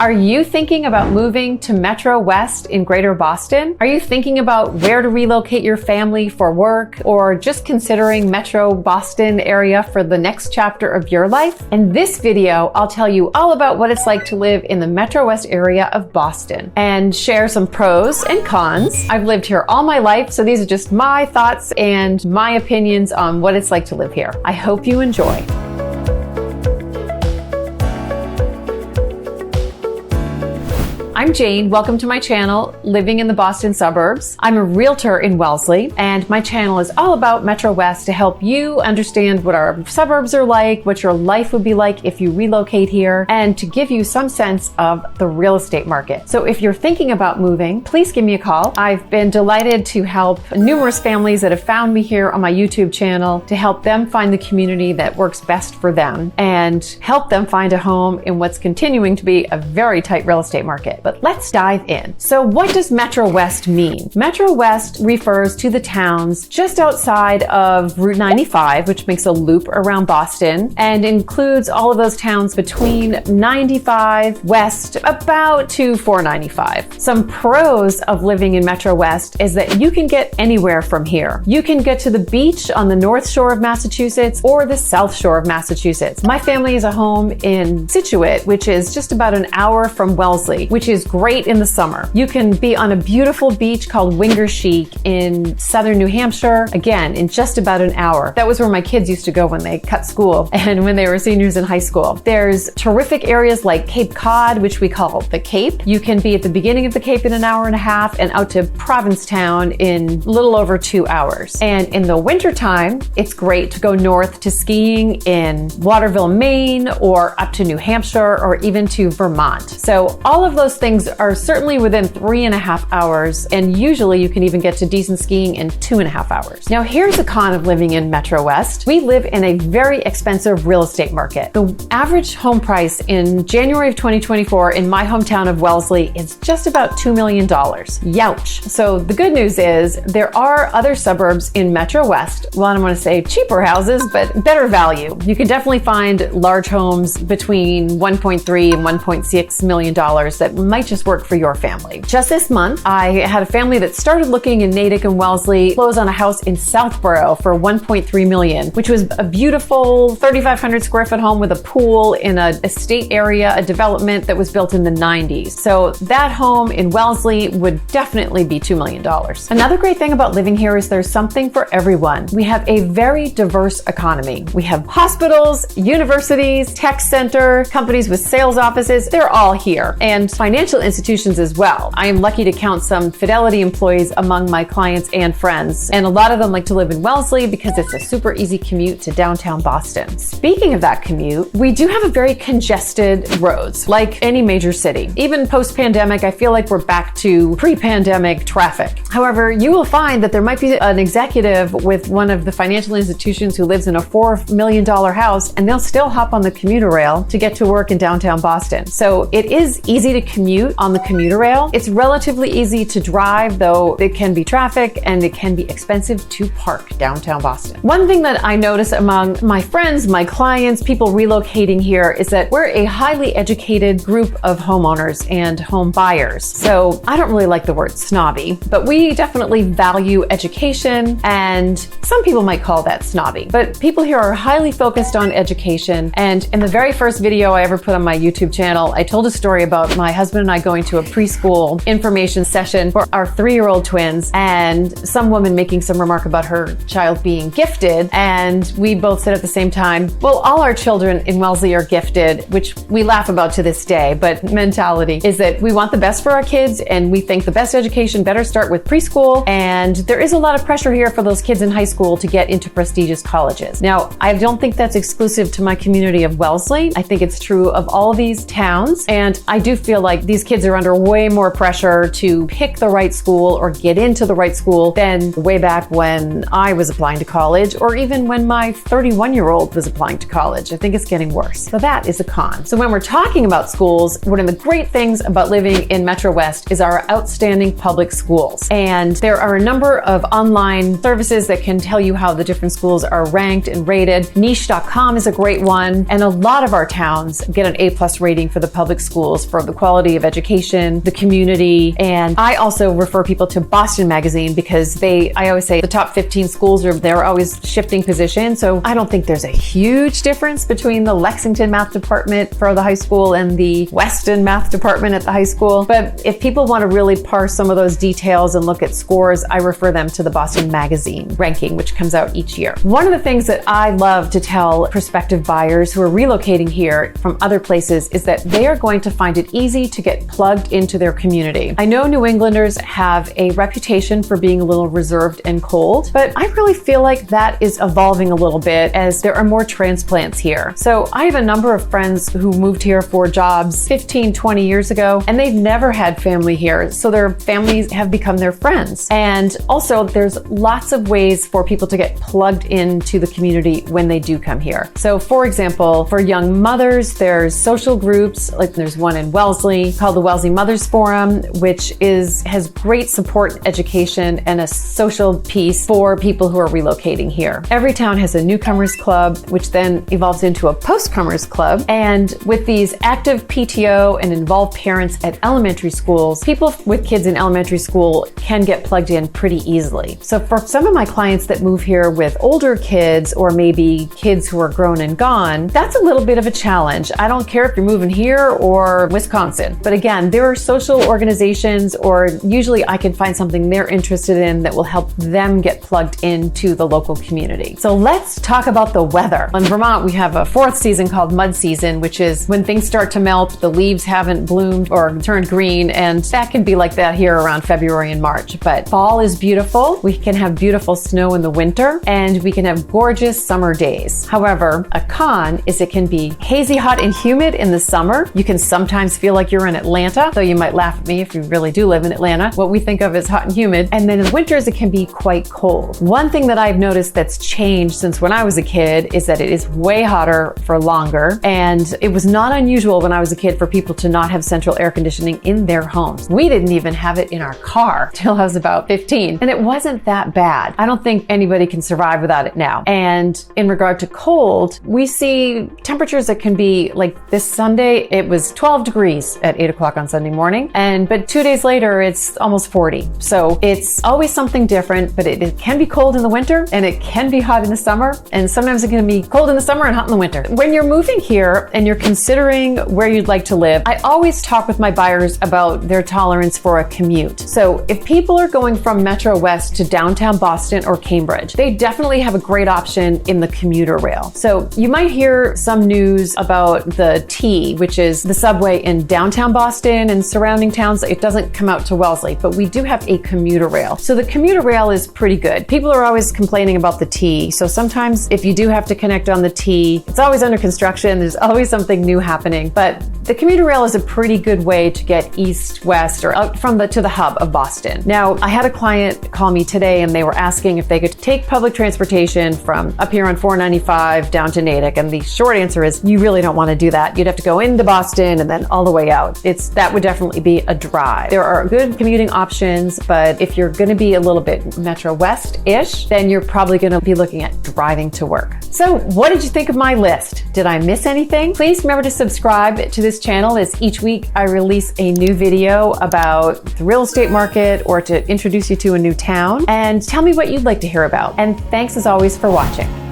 Are you thinking about moving to Metro West in Greater Boston? Are you thinking about where to relocate your family for work, or just considering Metro Boston area for the next chapter of your life? In this video, I'll tell you all about what it's like to live in the Metro West area of Boston and share some pros and cons. I've lived here all my life, so these are just my thoughts and my opinions on what it's like to live here. I hope you enjoy. I'm Jane. Welcome to my channel, Living in the Boston Suburbs. I'm a realtor in Wellesley, and my channel is all about Metro West to help you understand what our suburbs are like, what your life would be like if you relocate here, and to give you some sense of the real estate market. So if you're thinking about moving, please give me a call. I've been delighted to help numerous families that have found me here on my YouTube channel to help them find the community that works best for them and help them find a home in what's continuing to be a very tight real estate market. But let's dive in. So what does Metro West mean? Metro West refers to the towns just outside of Route 95, which makes a loop around Boston, and includes all of those towns between 95 West about to 495. Some pros of living in Metro West is that you can get anywhere from here. You can get to the beach on the North Shore of Massachusetts or the South Shore of Massachusetts. My family has a home in Scituate, which is just about an hour from Wellesley, which is great in the summer. You can be on a beautiful beach called Wingersheek in southern New Hampshire, again, in just about an hour. That was where my kids used to go when they cut school and when they were seniors in high school. There's terrific areas like Cape Cod, which we call the Cape. You can be at the beginning of the Cape in an hour and a half and out to Provincetown in a little over 2 hours. And in the wintertime, it's great to go north to skiing in Waterville, Maine, or up to New Hampshire, or even to Vermont. So all of those things are certainly within 3.5 hours, and usually you can even get to decent skiing in 2.5 hours. Now here's the con of living in Metro West. We live in a very expensive real estate market. The average home price in January of 2024 in my hometown of Wellesley is just about $2 million. Youch. So the good news is there are other suburbs in Metro West, well, I don't want to say cheaper houses, but better value. You can definitely find large homes between $1.3 and $1.6 million that might just work for your family. Just this month, I had a family that started looking in Natick and Wellesley, close on a house in Southborough for $1.3 million, which was a beautiful 3,500 square foot home with a pool in an estate area, a development that was built in the 90s. So that home in Wellesley would definitely be $2 million. Another great thing about living here is there's something for everyone. We have a very diverse economy. We have hospitals, universities, tech center, companies with sales offices, they're all here. And financial institutions as well. I am lucky to count some Fidelity employees among my clients and friends, and a lot of them like to live in Wellesley because it's a super easy commute to downtown Boston. Speaking of that commute, we do have a very congested roads, like any major city. Even post-pandemic, I feel like we're back to pre-pandemic traffic. However, you will find that there might be an executive with one of the financial institutions who lives in a $4 million house, and they'll still hop on the commuter rail to get to work in downtown Boston. So it is easy to commute on the commuter rail. It's relatively easy to drive, though it can be traffic and it can be expensive to park downtown Boston. One thing that I notice among my friends, my clients, people relocating here is that we're a highly educated group of homeowners and home buyers. So I don't really like the word snobby, but we definitely value education, and some people might call that snobby. But people here are highly focused on education. And in the very first video I ever put on my YouTube channel, I told a story about my husband and I going to a preschool information session for our 3-year-old twins, and some woman making some remark about her child being gifted, and we both said at the same time, well, all our children in Wellesley are gifted, which we laugh about to this day, but mentality is that we want the best for our kids, and we think the best education better start with preschool, and there is a lot of pressure here for those kids in high school to get into prestigious colleges. Now, I don't think that's exclusive to my community of Wellesley. I think it's true of all these towns, and I do feel like these kids are under way more pressure to pick the right school or get into the right school than way back when I was applying to college, or even when my 31-year-old was applying to college. I think it's getting worse. So that is a con. So when we're talking about schools, one of the great things about living in Metro West is our outstanding public schools. And there are a number of online services that can tell you how the different schools are ranked and rated. Niche.com is a great one. And a lot of our towns get an A+ rating for the public schools for the quality of education, the community. And I also refer people to Boston Magazine because I always say the top 15 schools they're always shifting position. So I don't think there's a huge difference between the Lexington math department for the high school and the Weston math department at the high school. But if people want to really parse some of those details and look at scores, I refer them to the Boston Magazine ranking, which comes out each year. One of the things that I love to tell prospective buyers who are relocating here from other places is that they are going to find it easy to get plugged into their community. I know New Englanders have a reputation for being a little reserved and cold, but I really feel like that is evolving a little bit as there are more transplants here. So I have a number of friends who moved here for jobs 15, 20 years ago, and they've never had family here. So their families have become their friends. And also there's lots of ways for people to get plugged into the community when they do come here. So for example, for young mothers, there's social groups, like there's one in Wellesley called the Wellesley Mothers Forum, which has great support, education, and a social piece for people who are relocating here. Every town has a newcomers club, which then evolves into a postcomers club. And with these active PTO and involved parents at elementary schools, people with kids in elementary school can get plugged in pretty easily. So for some of my clients that move here with older kids or maybe kids who are grown and gone, that's a little bit of a challenge. I don't care if you're moving here or Wisconsin. But again, there are social organizations, or usually I can find something they're interested in that will help them get plugged into the local community. So let's talk about the weather. In Vermont, we have a fourth season called mud season, which is when things start to melt, the leaves haven't bloomed or turned green, and that can be like that here around February and March. But fall is beautiful. We can have beautiful snow in the winter, and we can have gorgeous summer days. However, a con is it can be hazy, hot, and humid in the summer. You can sometimes feel like you're in Atlanta, though you might laugh at me if you really do live in Atlanta. What we think of as hot and humid. And then in the winters, it can be quite cold. One thing that I've noticed that's changed since when I was a kid is that it is way hotter for longer. And it was not unusual when I was a kid for people to not have central air conditioning in their homes. We didn't even have it in our car till I was about 15. And it wasn't that bad. I don't think anybody can survive without it now. And in regard to cold, we see temperatures that can be like this Sunday, it was 12 degrees at 8 o'clock on Sunday morning. But 2 days later, it's almost 40. So it's always something different, but it can be cold in the winter and it can be hot in the summer. And sometimes it can be cold in the summer and hot in the winter. When you're moving here and you're considering where you'd like to live, I always talk with my buyers about their tolerance for a commute. So if people are going from Metro West to downtown Boston or Cambridge, they definitely have a great option in the commuter rail. So you might hear some news about the T, which is the subway in downtown Boston and surrounding towns. It doesn't come out to Wellesley, but we do have a commuter rail. So the commuter rail is pretty good. People are always complaining about the T. So sometimes if you do have to connect on the T, it's always under construction. There's always something new happening. But the commuter rail is a pretty good way to get east, west, or out from to the hub of Boston. Now, I had a client call me today and they were asking if they could take public transportation from up here on 495 down to Natick. And the short answer is you really don't want to do that. You'd have to go into Boston and then all the way out. That would definitely be a drive. There are good commuting options, but if you're going to be a little bit Metro West-ish, then you're probably going to be looking at driving to work. So what did you think of my list? Did I miss anything? Please remember to subscribe to this channel, as each week I release a new video about the real estate market or to introduce you to a new town, and tell me what you'd like to hear about. And thanks as always for watching.